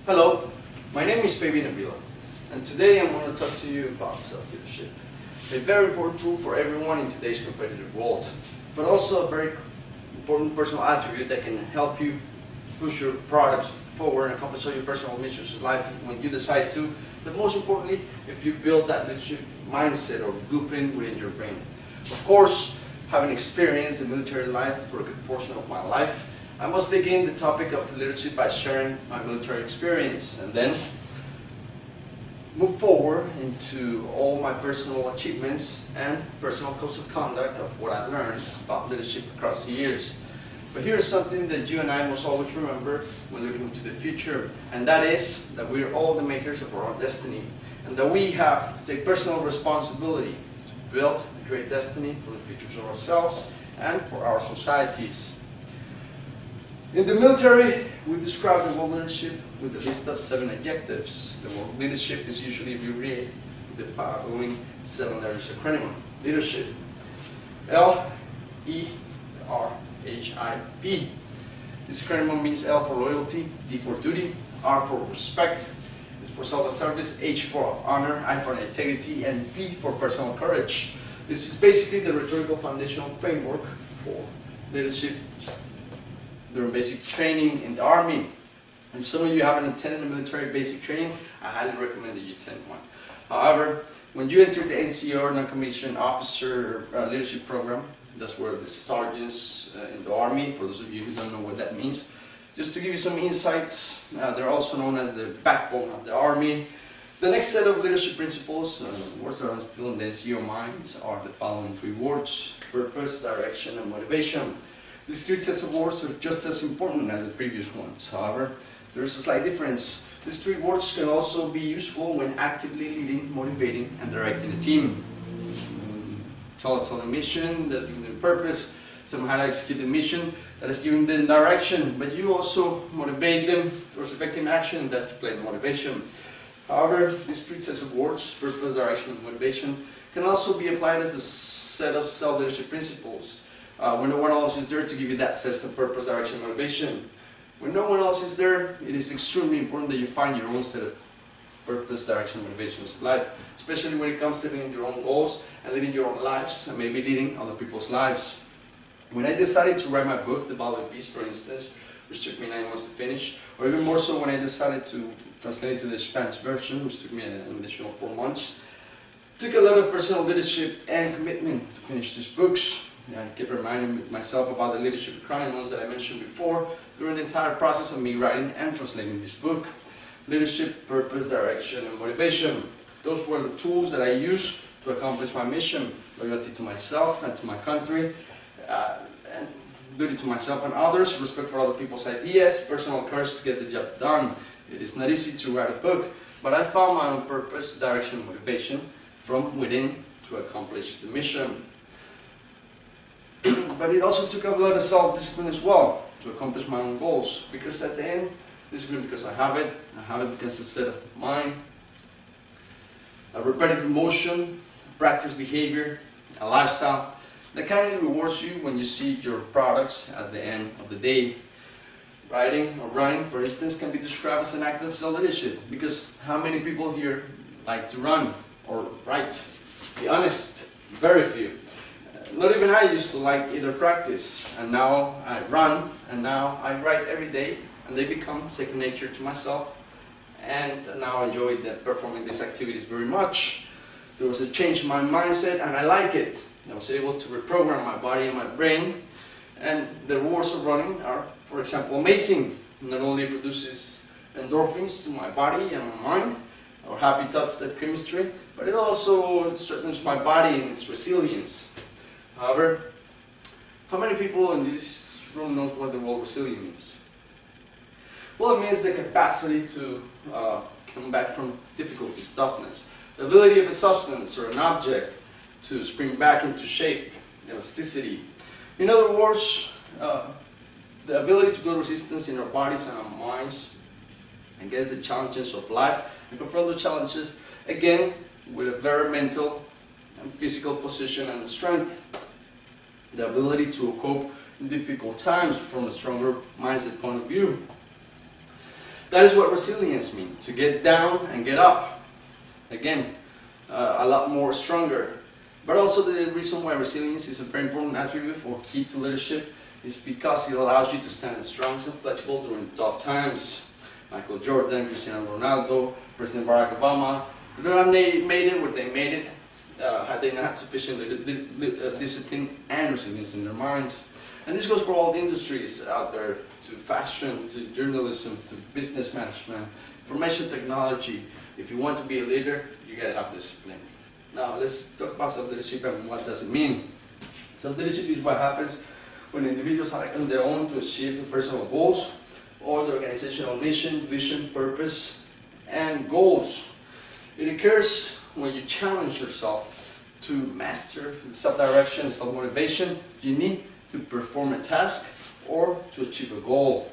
Hello, my name is Fabian Avila, and today I'm going to talk to you about self-leadership. A very important tool for everyone in today's competitive world, but also a very important personal attribute that can help you push your products forward and accomplish all your personal missions in life when you decide to, but most importantly, if you build that leadership mindset or blueprint within your brain. Of course, having experienced the military life for a good portion of my life, I must begin the topic of leadership by sharing my military experience and then move forward into all my personal achievements and personal codes of conduct of what I learned about leadership across the years. But here's something that you and I must always remember when looking into the future, and that is that we're all the makers of our own destiny, and that we have to take personal responsibility to build a great destiny for the futures of ourselves and for our societies. In the military, we describe the word leadership with a list of 7 adjectives. The word leadership is usually abbreviated with the following 7 letters acronym. Leadership. L-E-R-H-I-P. This acronym means L for loyalty, D for duty, R for respect, S for self-service, H for honor, I for integrity, and P for personal courage. This is basically the rhetorical foundational framework for leadership during basic training in the Army. If some of you haven't attended a military basic training, I highly recommend that you attend one. However, when you enter the NCO, non-commissioned officer leadership program, that's where the sergeants in the Army, for those of you who don't know what that means, just to give you some insights, they're also known as the backbone of the Army. The next set of leadership principles, words that are instilled in the NCO minds, are the following 3 words: purpose, direction, and motivation. These 3 sets of words are just as important as the previous ones. However, there is a slight difference. These 3 words can also be useful when actively leading, motivating, and directing a team. Tell us on a mission, that's giving them purpose. Some how to execute the mission, that is giving them direction. But you also motivate them towards effective action, that's play motivation. However, these 3 sets of words, purpose, direction, and motivation, can also be applied as a set of self-leadership principles. When no one else is there to give you that sense of purpose, direction, and motivation. When no one else is there, it is extremely important that you find your own set of purpose, direction, and motivations in life, especially when it comes to living your own goals and living your own lives and maybe leading other people's lives. When I decided to write my book, The Value of Peace, for instance, which took me 9 months to finish, or even more so when I decided to translate it to the Spanish version, which took me an additional 4 months, it took a lot of personal leadership and commitment to finish these books. I kept reminding myself about the leadership requirements that I mentioned before during the entire process of me writing and translating this book. Leadership, purpose, direction, and motivation. Those were the tools that I used to accomplish my mission. Loyalty to myself and to my country, and duty to myself and others, respect for other people's ideas, personal courage to get the job done. It is not easy to write a book, but I found my own purpose, direction, and motivation from within to accomplish the mission. But it also took a lot of self-discipline as well to accomplish my own goals, because at the end, discipline because I have it because it's a set of mind, a repetitive motion, practice behavior, a lifestyle that kind of rewards you when you see your products at the end of the day. Riding or running, for instance, can be described as an act of self-leadership, because how many people here like to run or write? Be honest, very few. Not even I used to like either practice, and now I run, and now I write every day, and they become second nature to myself, and now I enjoy performing these activities very much. There was a change in my mindset, and I like it. I was able to reprogram my body and my brain, and the rewards of running are, for example, amazing. Not only produces endorphins to my body and my mind, or happy thoughts, that chemistry, but it also strengthens my body and its resilience. However, how many people in this room knows what the word resilient means? Well, it means the capacity to come back from difficulties, toughness, the ability of a substance or an object to spring back into shape, elasticity. In other words, the ability to build resistance in our bodies and our minds against the challenges of life and confront the challenges, again, with a very mental and physical position and strength. The ability to cope in difficult times from a stronger mindset point of view. That is what resilience means, to get down and get up. Again, a lot more stronger. But also the reason why resilience is a very important attribute or key to leadership is because it allows you to stand strong and flexible during tough times. Michael Jordan, Cristiano Ronaldo, President Barack Obama, they have made it where they made it had they not had sufficient discipline and resilience in their minds. And this goes for all the industries out there, to fashion, to journalism, to business management, information technology. If you want to be a leader, you gotta have discipline. Now let's talk about self-leadership and what does it mean. Self-leadership is what happens when individuals act on their own to achieve personal goals or the organizational mission, vision, purpose, and goals. It occurs when you challenge yourself to master self-direction, self-motivation. You need to perform a task or to achieve a goal.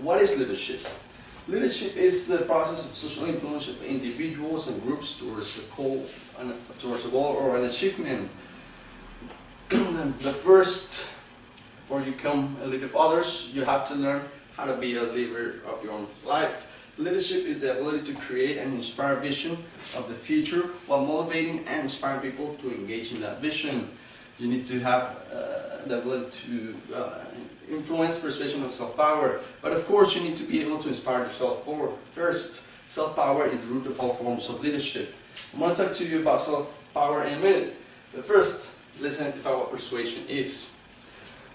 What is leadership? Leadership is the process of social influence of individuals and groups towards a goal or an achievement. The first, before you become a leader of others, you have to learn how to be a leader of your own life. Leadership is the ability to create and inspire a vision of the future while motivating and inspiring people to engage in that vision. You need to have the ability to influence, persuasion, and self-power. But of course, you need to be able to inspire yourself forward. First, self-power is the root of all forms of leadership. I'm going to talk to you about self-power in a minute. But first, let's identify what persuasion is.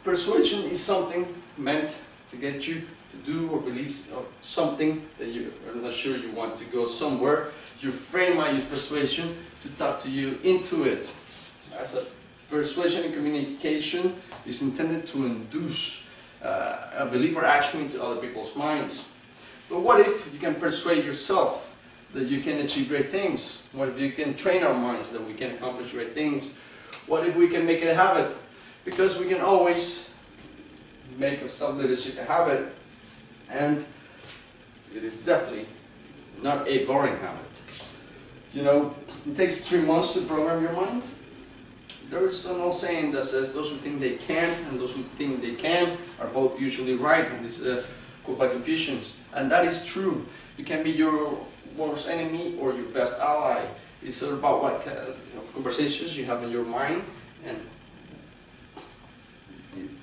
Persuasion is something meant to get you to do or believe something that you are not sure you want to go somewhere. Your friend might use persuasion to talk to you into it. As a persuasion in communication is intended to induce a belief or action into other people's minds. But what if you can persuade yourself that you can achieve great things? What if you can train our minds that we can accomplish great things? What if we can make it a habit? Because we can always make of self-leadership a habit, and it is definitely not a boring habit. You know, it takes 3 months to program your mind. There is an old saying that says those who think they can't and those who think they can are both usually right, and this is called by Confucians. And that is true. You can be your worst enemy or your best ally. It's all about what kind of conversations you have in your mind, and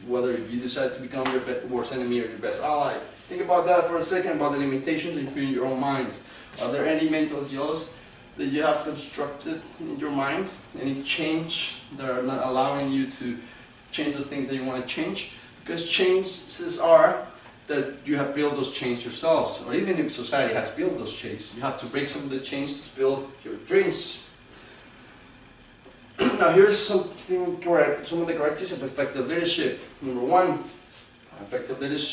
whether you decide to become your worst enemy or your best ally. Think about that for a second, about the limitations in your own mind. Are there any mental ideas that you have constructed in your mind? Any change that are not allowing you to change those things that you want to change? Because changes are that you have built those chains yourselves, or even if society has built those chains, you have to break some of the chains to build your dreams. Now here's some of the characteristics of effective leadership. Number one, effective leaders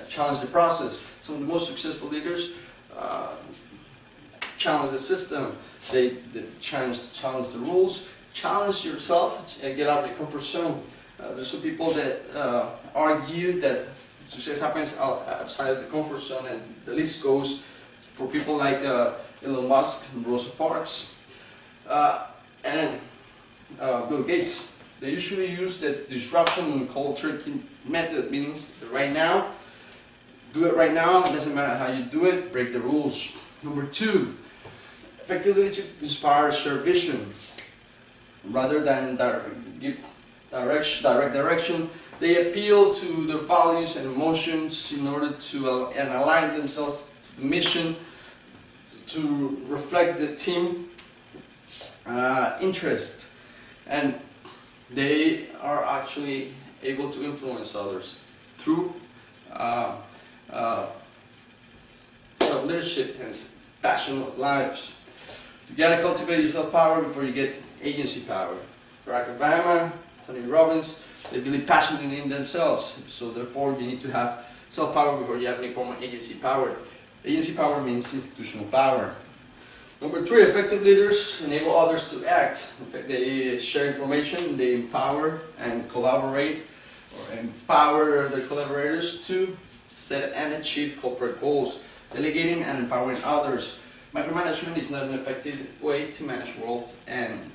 challenge the process. Some of the most successful leaders challenge the system. They challenge the rules, challenge yourself, and get out of your comfort zone. There's some people that argue that success happens outside of the comfort zone, and the list goes for people like Elon Musk and Rosa Parks and Bill Gates. They usually use the disruption and cold turkey method, means right now, do it right now, it doesn't matter how you do it, break the rules. Number two, effective leadership inspires shared vision. Rather than give direct direction, they appeal to the values and emotions in order to align themselves to the mission, to reflect the team interest, and they are actually able to influence others through leadership and passionate lives. You gotta cultivate your self-power before you get agency power. Barack Obama, Tony Robbins, they believe passionately in themselves. So therefore, you need to have self-power before you have any form of agency power. Agency power means institutional power. Number three, effective leaders enable others to act. In fact, they share information, they empower and collaborate, or empower their collaborators to set and achieve corporate goals, delegating and empowering others. Micromanagement is not an effective way to manage world and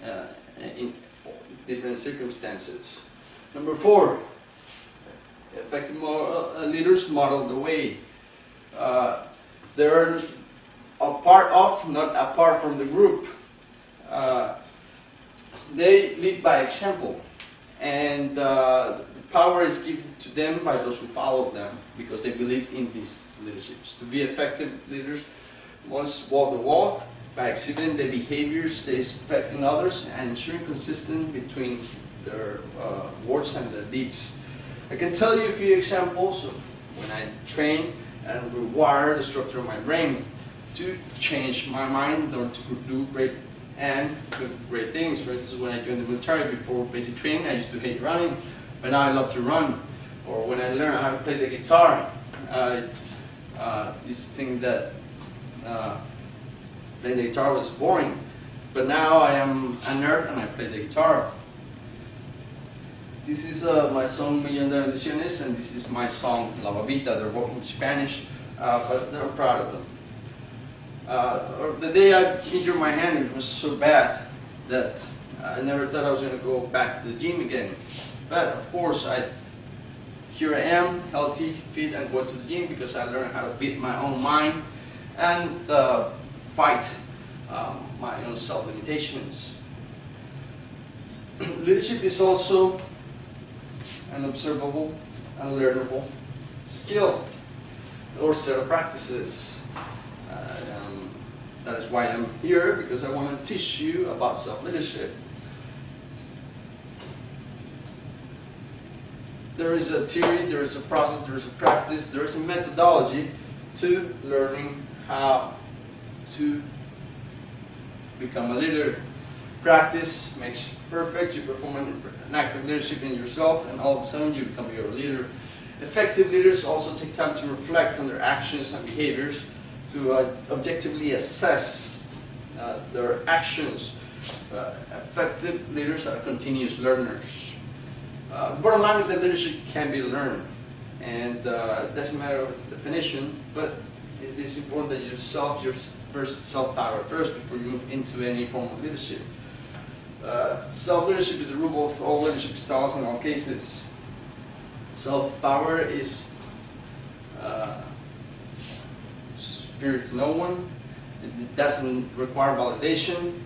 in different circumstances. Number four, Effective leaders model the way. They're a part of, not apart from the group. They lead by example, and the power is given to them by those who follow them because they believe in these leaderships. To be effective leaders, must walk the walk by exhibiting the behaviors they expect in others and ensuring consistency between their words and their deeds. I can tell you a few examples of when I train and rewire the structure of my brain to change my mind in order to do great things. For instance, when I joined the military before basic training, I used to hate running, but now I love to run. Or when I learned how to play the guitar, I used to think that playing the guitar was boring, but now I am a nerd and I play the guitar. This is my song Millón de Bendiciones, and this is my song La Babita. They're both in Spanish, but I'm proud of them. The day I injured my hand, it was so bad that I never thought I was going to go back to the gym again. But of course, here I am, healthy, fit, and go to the gym because I learned how to beat my own mind and fight my own self-limitations. Leadership is also an observable and learnable skill or set of practices. That is why I'm here, because I want to teach you about self-leadership. There is a theory, there is a process, there is a practice, there is a methodology to learning how to become a leader. Practice makes perfect. You perform an active leadership in yourself, and all of a sudden you become your leader. Effective leaders also take time to reflect on their actions and behaviors to objectively assess their actions. Effective leaders are continuous learners. The bottom line is that leadership can be learned, and it doesn't matter of definition, but it is important that you develop your first self-power first before you move into any form of leadership. Self-leadership is the rule of all leadership styles in all cases. Self-power is superior to no one. It doesn't require validation.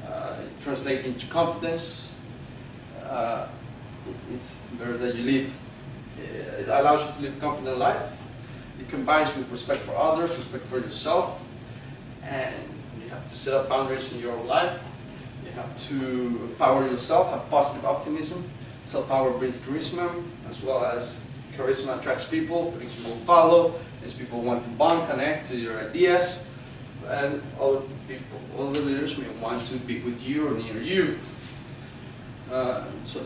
It translates into confidence. It's better that you live. It allows you to live a confident life. It combines with respect for others, respect for yourself, and you have to set up boundaries in your life. You have to empower yourself, have positive optimism. Self-power brings charisma, as well as charisma attracts people, brings people to follow, as people want to bond, connect to your ideas, and other leaders may want to be with you or near you. So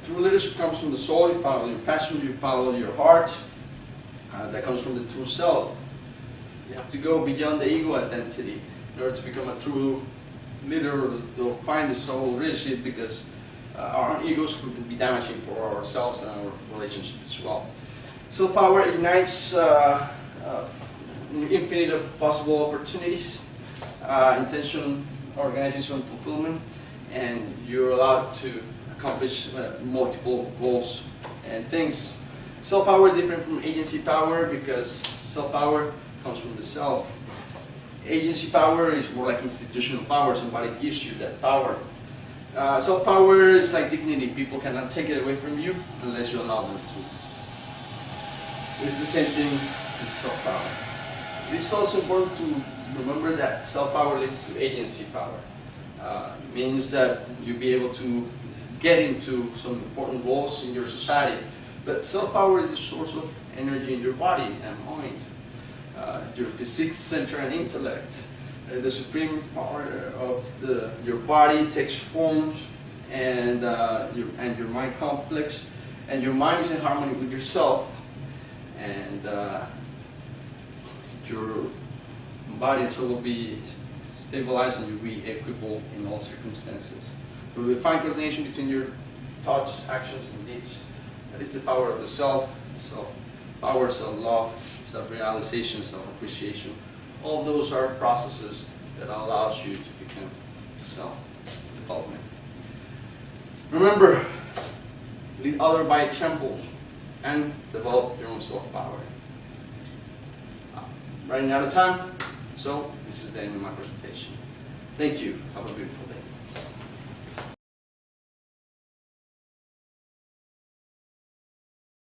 true leadership comes from the soul. You follow your passion, you follow your heart. That comes from the true self. You have to go beyond the ego identity in order to become a true leader or find the soul leadership, because our own egos could be damaging for ourselves and our relationships as well. Self-power ignites an infinite of possible opportunities, intention, organization, fulfillment, and you're allowed to accomplish multiple goals and things. Self-power is different from agency power because self-power comes from the self. Agency power is more like institutional power. Somebody gives you that power. Self-power is like dignity. People cannot take it away from you unless you allow them to. It's the same thing with self-power. It's also important to remember that self-power leads to agency power. It means that you'll be able to get into some important roles in your society. But self-power is the source of energy in your body and mind. Your physics, center, and intellect. The supreme power of your body takes forms, and your mind complex, and your mind is in harmony with yourself, and your body and soul will be stabilized, and you'll be equable in all circumstances. There will be fine coordination between your thoughts, actions, and deeds. That is the power of the self, self-power, self-love, self-realization, self-appreciation. All those are processes that allows you to become self-development. Remember, lead others by examples and develop your own self-power. Running out of time, so this is the end of my presentation. Thank you. Have a beautiful day.